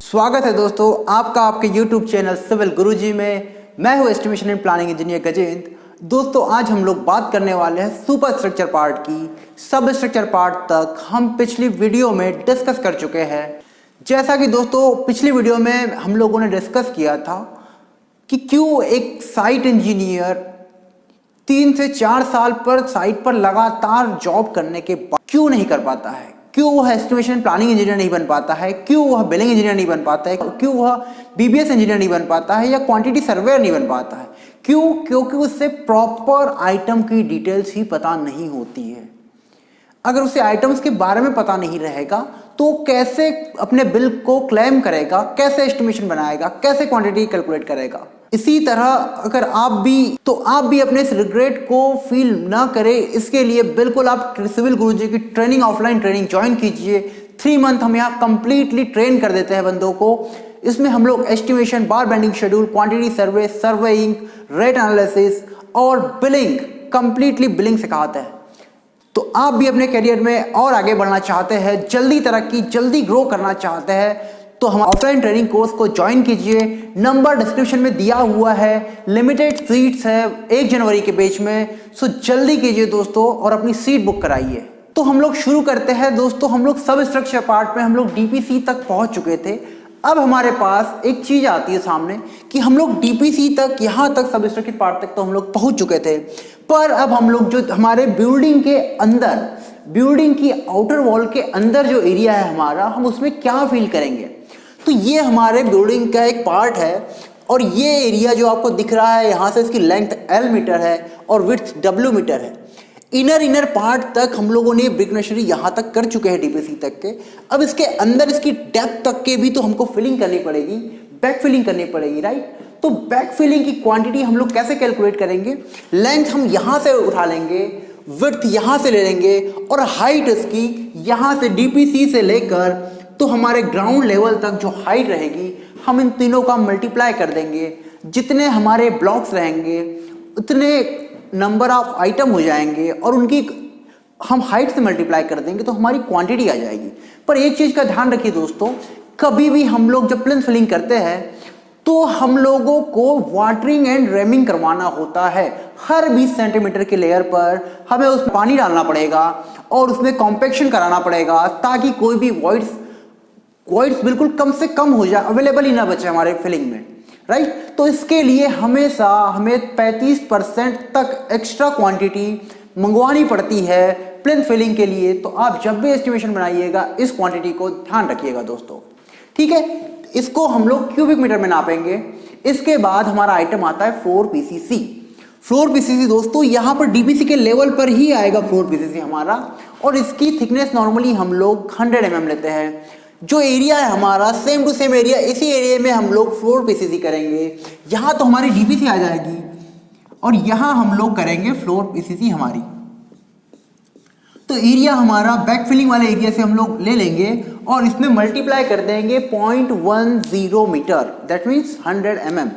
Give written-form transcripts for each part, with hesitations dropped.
स्वागत है दोस्तों आपका आपके YouTube चैनल सिविल गुरुजी में। मैं हूं estimation and planning engineer Gajendra. दोस्तों आज हम लोग बात करने वाले हैं सुपर स्ट्रक्चर पार्ट की। सब स्ट्रक्चर पार्ट तक हम पिछली वीडियो में डिस्कस कर चुके हैं। जैसा कि दोस्तों पिछली वीडियो में हम लोगों ने डिस्कस किया था कि क्यों एक साइट इंजीनियर 3 से 4 साल पर साइट पर लगातार जॉब करने के बाद क्यों नहीं कर पाता है, क्यों वह एस्टिमेशन प्लानिंग इंजीनियर नहीं बन पाता है, क्यों वह बिलिंग इंजीनियर नहीं बन पाता है, क्यों वह बीबीएस इंजीनियर नहीं बन पाता है या क्वांटिटी सर्वेयर नहीं बन पाता है। क्यों? क्योंकि उससे प्रॉपर आइटम की डिटेल्स ही पता नहीं होती है। अगर उसे आइटम्स के बारे में पता नहीं रहेगा तो कैसे अपने बिल को क्लेम करेगा, कैसे एस्टिमेशन बनाएगा, कैसे क्वांटिटी कैलकुलेट करेगा। इसी तरह अगर आप भी अपने इस रिग्रेट को फील ना करें, इसके लिए बिल्कुल आप सिविल गुरुजी की ट्रेनिंग, ऑफलाइन ट्रेनिंग ज्वाइन कीजिए। 3 मंथ हम यहाँ कंप्लीटली ट्रेन कर देते हैं बंदों को। इसमें हम लोग एस्टिमेशन, बार bending schedule, quantity survey, surveying, rate analysis और बिलिंग, कंप्लीटली बिलिंग सिखाते हैं। तो आप भी अपने करियर में और आगे बढ़ना चाहते हैं, जल्दी तरक्की, जल्दी ग्रो करना चाहते हैं, तो हम ऑफलाइन ट्रेनिंग कोर्स को ज्वाइन कीजिए। नंबर डिस्क्रिप्शन में दिया हुआ है, लिमिटेड सीट्स है 1 जनवरी के बैच में। सो जल्दी कीजिए दोस्तों और अपनी सीट बुक कराइए। तो हम लोग शुरू करते हैं दोस्तों। हम लोग सब स्ट्रक्चर पार्ट में हम लोग डीपीसी तक पहुंच चुके थे। अब हमारे पास एक चीज आती है सामने कि हम लोग डीपीसी तक, यहाँ तक सब स्ट्रक्चर पार्ट तक तो हम लोग पहुंच चुके थे, पर अब हम लोग जो हमारे बिल्डिंग के अंदर, बिल्डिंग की आउटर वॉल के अंदर जो एरिया है हमारा, हम उसमें क्या फील करेंगे। तो ये हमारे बिल्डिंग का एक पार्ट है और ये एरिया जो आपको दिख रहा है, यहाँ से इसकी लेंथ L मीटर है और विड्थ W मीटर है। इनर पार्ट तक हम लोगों ने ब्रिक मशीनरी यहाँ तक कर चुके हैं डीपीसी तक के। अब इसके अंदर इसकी डेप्थ तक के भी तो हमको फिलिंग करनी पड़ेगी, बैक फिलिंग करनी पड़ेगी, राइट। तो बैक फिलिंग की क्वांटिटी हम लोग कैसे कैलकुलेट करेंगे। लेंथ हम यहाँ से उठा लेंगे, विड्थ यहाँ से ले लेंगे और हाइट इसकी यहाँ से डीपीसी से लेकर तो हमारे ग्राउंड लेवल तक जो हाइट रहेगी, हम इन तीनों का मल्टीप्लाई कर देंगे। जितने हमारे ब्लॉक्स रहेंगे उतने नंबर ऑफ आइटम हो जाएंगे और उनकी हम हाइट से मल्टीप्लाई कर देंगे तो हमारी क्वांटिटी आ जाएगी। पर एक चीज़ का ध्यान रखिए दोस्तों, कभी भी हम लोग जब प्लेन फिलिंग करते हैं तो हम लोगों को वाटरिंग एंड रेमिंग करवाना होता है। हर 20 सेंटीमीटर के लेयर पर हमें उसमें पानी डालना पड़ेगा और उसमें कॉम्पैक्शन कराना पड़ेगा ताकि कोई भी वॉइड्स बिल्कुल कम से कम हो जाए, अवेलेबल ही ना बचे हमारे फिलिंग में, राइट। तो इसके लिए हमेशा हमें 35% तक एक्स्ट्रा क्वांटिटी मंगवानी पड़ती है प्लेन फिलिंग के लिए। तो आप जब भी एस्टिमेशन बनाइएगा इस क्वांटिटी को ध्यान रखिएगा दोस्तों, ठीक है। इसको हम लोग क्यूबिक मीटर में नापेंगे। इसके बाद हमारा आइटम आता है फ्लोर पीसीसी। फ्लोर पीसीसी दोस्तों यहाँ पर डीपीसी के लेवल पर ही आएगा फ्लोर पीसीसी हमारा, और इसकी थिकनेस नॉर्मली हम लोग 100 mm लेते हैं। जो एरिया है हमारा सेम टू सेम एरिया, इसी एरिया में हम लोग फ्लोर पीसीसी करेंगे। यहाँ तो हमारी डीपीसी आ जाएगी और यहाँ हम लोग करेंगे फ्लोर पीसीसी हमारी। तो एरिया हमारा बैक फिलिंग वाले एरिया से हम लोग ले लेंगे और इसमें मल्टीप्लाई कर देंगे 0.10 मीटर, दैट मीन्स 100 mm।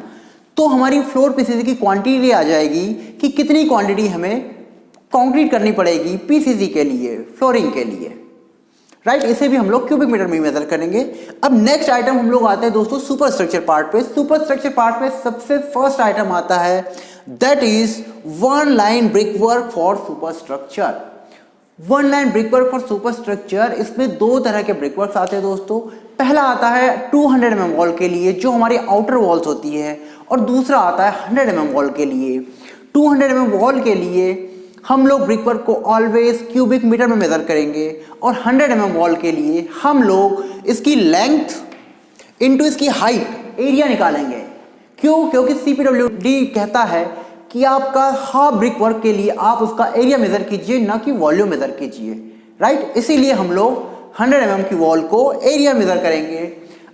तो हमारी फ्लोर पीसीसी की क्वांटिटी आ जाएगी कि कितनी क्वांटिटी हमें कंक्रीट करनी पड़ेगी पीसीसी के लिए, फ्लोरिंग के लिए, राइट। इसे भी हम लोग क्यूबिक मीटर में मेजर करेंगे। अब नेक्स्ट आइटम हम लोग आते हैं दोस्तों सुपर स्ट्रक्चर पार्ट पे। सुपर स्ट्रक्चर पार्ट में सबसे फर्स्ट आइटम आता है, that is 1 line brick work for super structure. 1 line brick work for super structure, इसमें 2 तरह के ब्रिक वर्क आते हैं दोस्तों। पहला आता है 200 mm वॉल के लिए जो हमारी आउटर वॉल्स होती है, और दूसरा आता है 100 mm वॉल के लिए। 200 mm वॉल के लिए हम लोग ब्रिक वर्क को ऑलवेज क्यूबिक मीटर में मेजर करेंगे और 100 mm वॉल के लिए हम लोग इसकी लेंथ इनटू इसकी हाइट एरिया निकालेंगे। क्यों? क्योंकि CPWD कहता है कि आपका हाफ ब्रिक वर्क के लिए आप उसका एरिया मेजर कीजिए, ना कि वॉल्यूम मेजर कीजिए, राइट। इसीलिए हम लोग 100 mm की वॉल को एरिया मेजर करेंगे।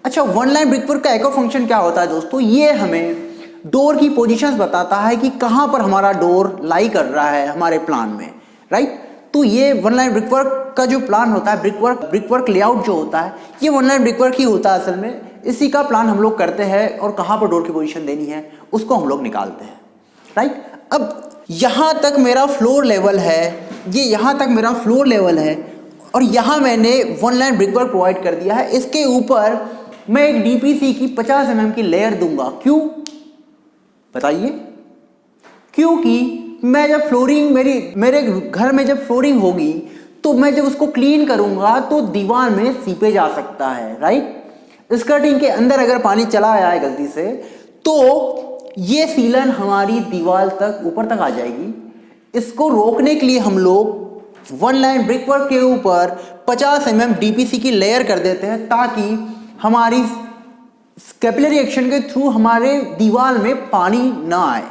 अच्छा, 1 लाइन ब्रिक वर्क का एक और फंक्शन क्या होता है दोस्तों, ये हमें डोर की पोजीशंस बताता है कि कहां पर हमारा डोर लाई कर रहा है हमारे प्लान में, राइट। तो ये 1 लाइन ब्रिक वर्क का जो प्लान होता है, ब्रिक वर्क लेआउट जो होता है, ये 1 लाइन ब्रिक वर्क ही होता है असल में। इसी का प्लान हम लोग करते हैं और कहां पर डोर की पोजीशन देनी है उसको हम लोग निकालते हैं, राइट। अब यहां तक मेरा फ्लोर लेवल है, ये यहां तक मेरा फ्लोर लेवल है और यहां मैंने 1 लाइन ब्रिक वर्क प्रोवाइड कर दिया है। इसके ऊपर मैं एक डीपीसी की 50 mm की लेयर दूंगा। क्यों बताइए? क्योंकि मैं जब फ्लोरिंग मेरे घर में जब फ्लोरिंग होगी तो मैं जब उसको क्लीन करूंगा तो दीवार में सीपेज आ सकता है, राइट। स्कर्टिंग के अंदर अगर पानी चला आया है गलती से तो ये सीलन हमारी दीवार तक ऊपर तक आ जाएगी। इसको रोकने के लिए हम लोग वन लाइन ब्रिकवर्क के ऊपर 50 mm डीपीसी की लेयर कर देते हैं ताकि हमारी कैपिलरी एक्शन के थ्रू हमारे दीवार में पानी ना आए,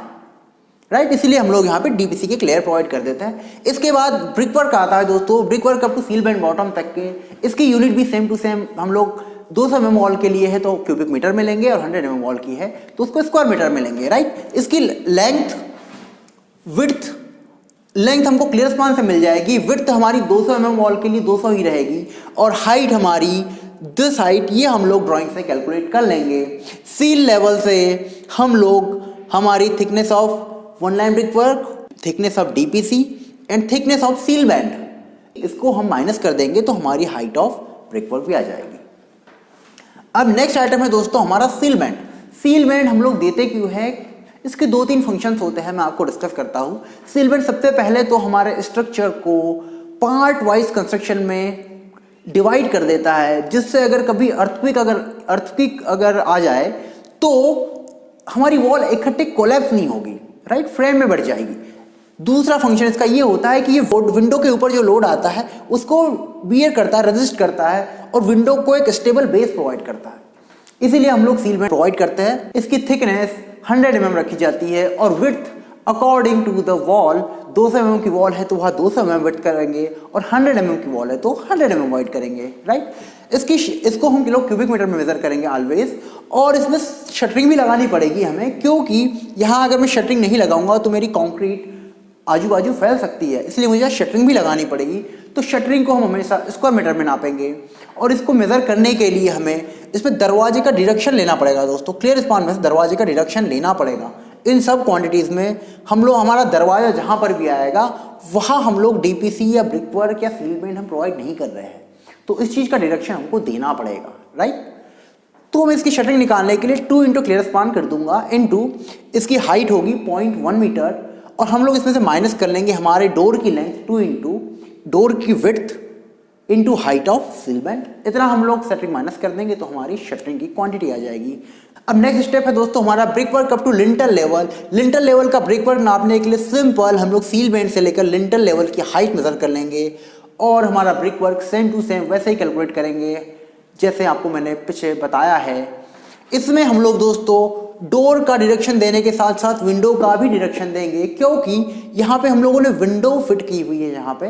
राइट। इसीलिए हम लोग यहाँ पे डीपीसी की एक लेयर प्रोवाइड कर देते हैं। इसके बाद ब्रिकवर्क आता है दोस्तों, brickwork up to sill band bottom तक के। इसकी यूनिट भी सेम टू सेम हम लोग 200 mm वॉल के लिए है तो क्यूबिक मीटर में लेंगे और 100 mm वॉल की है तो उसको स्क्वायर मीटर में लेंगे, राइट। इसकी लेंथ हमको क्लियर स्पान से मिल जाएगी। विड्थ हमारी 200 mm वॉल के लिए 200 ही रहेगी और हाइट हमारी दिस हाइट ये हम लोग ड्राइंग से कैलकुलेट कर लेंगे। सील लेवल से हम लोग हमारी thickness of one line brickwork, thickness of DPC and thickness of seal band इसको हम माइनस कर देंगे तो हमारी हाइट ऑफ ब्रिकवर्क भी आ जाएगी। अब नेक्स्ट आइटम है दोस्तों हमारा सील बैंड। सील बैंड हम लोग देते क्यों है? इसके 2-3 फंक्शंस होते हैं, मैं आपको डिस्कस करता हूँ। सील बैंड सबसे पहले तो हमारे स्ट्रक्चर को पार्ट वाइज कंस्ट्रक्शन में डिवाइड कर देता है, जिससे अगर कभी अर्थक्वेक अगर आ जाए तो हमारी वॉल इकट्ठे कोलैप्स नहीं होगी, राइट, फ्रेम में बढ़ जाएगी। दूसरा फंक्शन इसका ये होता है कि ये विंडो के ऊपर जो लोड आता है उसको बियर करता है, रेजिस्ट करता है और विंडो को एक स्टेबल बेस प्रोवाइड करता है। इसीलिए हम लोग सील बैंड प्रोवाइड करते हैं। इसकी थिकनेस 100 mm रखी जाती है और width according to the wall, 200 mm की वॉल है तो वहाँ 200 mm विड्थ करेंगे और 100 mm की वॉल है तो 100 mm वाइड करेंगे, राइट। इसको हम किलो क्यूबिक मीटर में मेजर करेंगे ऑलवेज। और इसमें शटरिंग भी लगानी पड़ेगी हमें, क्योंकि यहाँ अगर मैं शटरिंग नहीं लगाऊंगा तो मेरी कॉन्क्रीट आजू बाजू फैल सकती है, इसलिए मुझे शटरिंग भी लगानी पड़ेगी। तो शटरिंग को हम हमेशा स्क्वायर मीटर में नापेंगे और इसको मेज़र करने के लिए हमें इसमें दरवाजे का डिडक्शन लेना पड़ेगा दोस्तों। क्लियर स्पान में से दरवाजे का डिडक्शन लेना पड़ेगा। इन सब क्वांटिटीज़ में हम लोग हमारा दरवाजा जहाँ पर भी आएगा वहाँ हम लोग डीपीसी या ब्रिकवर्क या सील बैंड हम प्रोवाइड नहीं कर रहे हैं, तो इस चीज़ का डिडक्शन हमको देना पड़ेगा, राइट। तो मैं इसकी शटरिंग निकालने के लिए 2 इंटू क्लियर स्पान कर दूंगा इंटू इसकी हाइट होगी 0.1 मीटर और हम लोग इसमें से माइनस कर लेंगे हमारे डोर की लेंथ 2 इंटू डोर की width into height of seal band. इतना हम लोग शटरिंग माइनस कर देंगे तो हमारी शटरिंग की क्वांटिटी आ जाएगी। अब नेक्स्ट स्टेप है दोस्तों हमारा brickwork up to lintel level. Lintel level का ब्रिकवर्क नापने के लिए सिंपल हम लोग सील बैंड से लेकर लिंटल लेवल की हाइट मेजर कर लेंगे और हमारा ब्रिकवर्क सेम टू सेम वैसे ही कैलकुलेट करेंगे जैसे आपको मैंने पीछे बताया है। इसमें हम लोग दोस्तों डोर का डिरेक्शन देने के साथ साथ विंडो का भी डिरेक्शन देंगे, क्योंकि यहाँ पे हम लोगों ने विंडो फिट की हुई है यहाँ पे,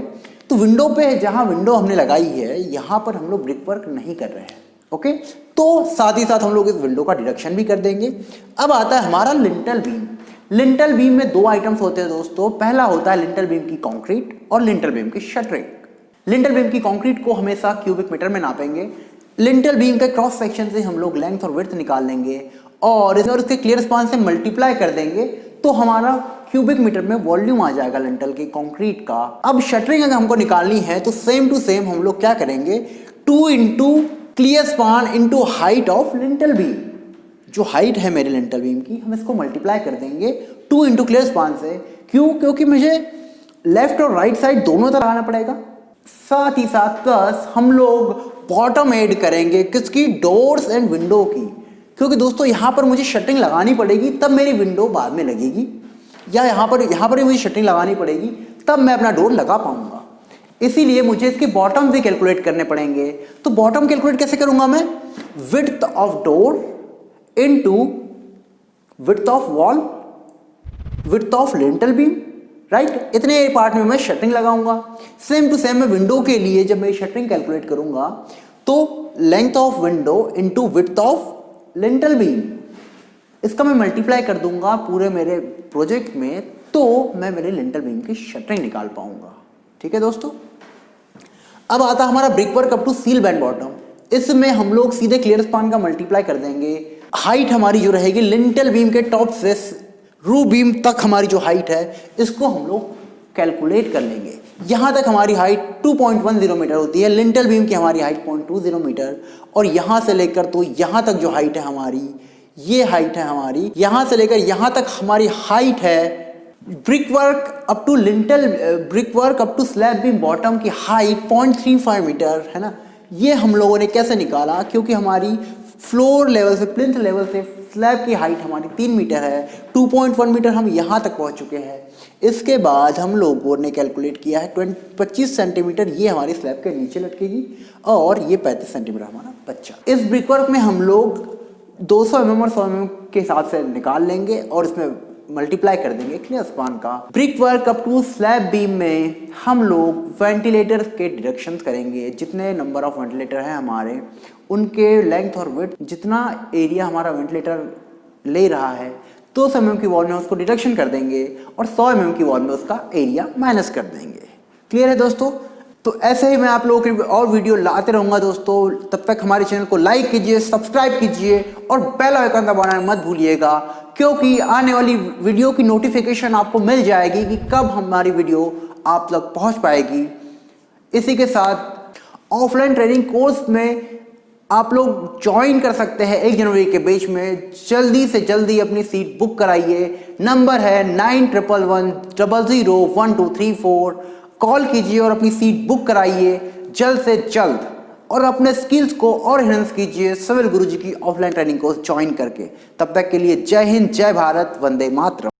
तो विंडो पे जहाँ विंडो हमने लगाई है यहाँ पर हम लोग ब्रिकवर्क नहीं कर रहे हैं, ओके। तो साथ ही साथ हम लोग इस विंडो का डिरेक्शन भी कर देंगे। अब आता है हमारा लिंटल बीम। लिंटल बीम में 2 आइटम्स होते हैं दोस्तों। पहला होता है लिंटल बीम की कॉन्क्रीट और लिंटल बीम की शटरिंग। लिंटल बीम की कॉन्क्रीट को हमेशा क्यूबिक मीटर में नापेंगे। लिंटल बीम के क्रॉस सेक्शन से हम लोग लेंथ और विड्थ निकाल लेंगे और इसके क्लियर स्पान से मल्टीप्लाई कर देंगे तो हमारा क्यूबिक मीटर में वॉल्यूम आ जाएगा लिंटल की कॉन्क्रीट का। अब शटरिंग अगर हमको निकालनी है तो सेम टू सेम हम लोग क्या करेंगे, 2 into clear span into height of lintel beam. जो हाइट है मेरे लिंटल बीम की हम इसको मल्टीप्लाई कर देंगे 2 इंटू क्लियर स्पान से। क्यों? क्योंकि मुझे लेफ्ट और राइट साइड दोनों तरफ आना पड़ेगा। साथ ही साथ प्लस हम लोग बॉटम ऐड करेंगे किसकी, डोर्स एंड विंडो की, क्योंकि दोस्तों यहाँ पर मुझे शटरिंग लगानी पड़ेगी तब मेरी विंडो बाद में लगेगी, या यहाँ पर ही मुझे शटरिंग लगानी पड़ेगी तब मैं अपना डोर लगा पाऊंगा। इसीलिए मुझे इसके बॉटम भी कैलकुलेट करने पड़ेंगे। तो बॉटम कैलकुलेट कैसे करूंगा मैं, width of door into width of wall, width of lintel beam, right. इतने पार्ट में मैं शटरिंग लगाऊंगा। सेम टू सेम मैं विंडो के लिए जब मैं शटरिंग कैलकुलेट करूंगा तो length of window into width of lintel beam, इसका मैं मल्टीप्लाई कर दूंगा पूरे मेरे प्रोजेक्ट में, तो मैं मेरे लिंटल बीम की शटरिंग निकाल पाऊंगा। ठीक है दोस्तों। अब आता हमारा brickwork up to sill band bottom. इसमें हम लोग सीधे क्लियर स्पान का मल्टीप्लाई कर देंगे। हाइट हमारी जो रहेगी लिंटल बीम के टॉप से रूफ बीम तक हमारी जो हाइट है इसको हम लोग कैलकुलेट कर लेंगे। यहाँ तक हमारी हाइट 2.10 मीटर होती है, लिंटल बीम की हमारी हाइट 0.20 मीटर, और यहाँ से लेकर तो यहाँ तक जो हाइट है हमारी, ये हाइट है हमारी, यहाँ से लेकर यहाँ तक हमारी हाइट है brick work up to lintel, brick work up to slab beam bottom की हाइट 0.35 मीटर है ना। ये हम लोगों ने कैसे निकाला, क्योंकि हमारी फ्लोर लेवल से, प्लिंथ लेवल से स्लैब की हाइट हमारी 3 मीटर है, 2.1 मीटर हम यहाँ तक पहुँच चुके हैं। इसके बाद हम लोगों ने कैलकुलेट किया है 25 सेंटीमीटर ये हमारी स्लैब के नीचे लटकेगी, और ये 35 सेंटीमीटर हमारा बच्चा। इस ब्रिक वर्क में हम लोग 200 mm और 100 mm के हिसाब से निकाल लेंगे और इसमें मल्टीप्लाई कर देंगे क्लियर स्पान का। Brick work up to slab beam में हम लोग वेंटिलेटर के डिडक्शंस करेंगे, जितने नंबर ऑफ वेंटिलेटर हैं हमारे, उनके लेंथ और विड्थ, जितना एरिया हमारा वेंटिलेटर ले रहा है 200 mm की वॉल में उसको डिडक्शन कर देंगे और 100 mm की वॉल में उसका एरिया माइनस कर देंगे। क्लियर है दोस्तों? तो ऐसे ही मैं आप लोगों की और वीडियो लाते रहूँगा दोस्तों। तब तक हमारे चैनल को लाइक कीजिए, सब्सक्राइब कीजिए और बेल आइकन दबाना मत भूलिएगा, क्योंकि आने वाली वीडियो की नोटिफिकेशन आपको मिल जाएगी कि कब हमारी वीडियो आप तक पहुँच पाएगी। इसी के साथ ऑफलाइन ट्रेनिंग कोर्स में आप लोग ज्वाइन कर सकते हैं 1 जनवरी के बीच में। जल्दी से जल्दी अपनी सीट बुक कराइए। नंबर है 9111001234। कॉल कीजिए और अपनी सीट बुक कराइए जल्द से जल्द, और अपने स्किल्स को और एनहांस कीजिए सिविल गुरुजी की ऑफलाइन ट्रेनिंग कोर्स ज्वाइन करके। तब तक के लिए जय हिंद, जय भारत, वंदे मातरम।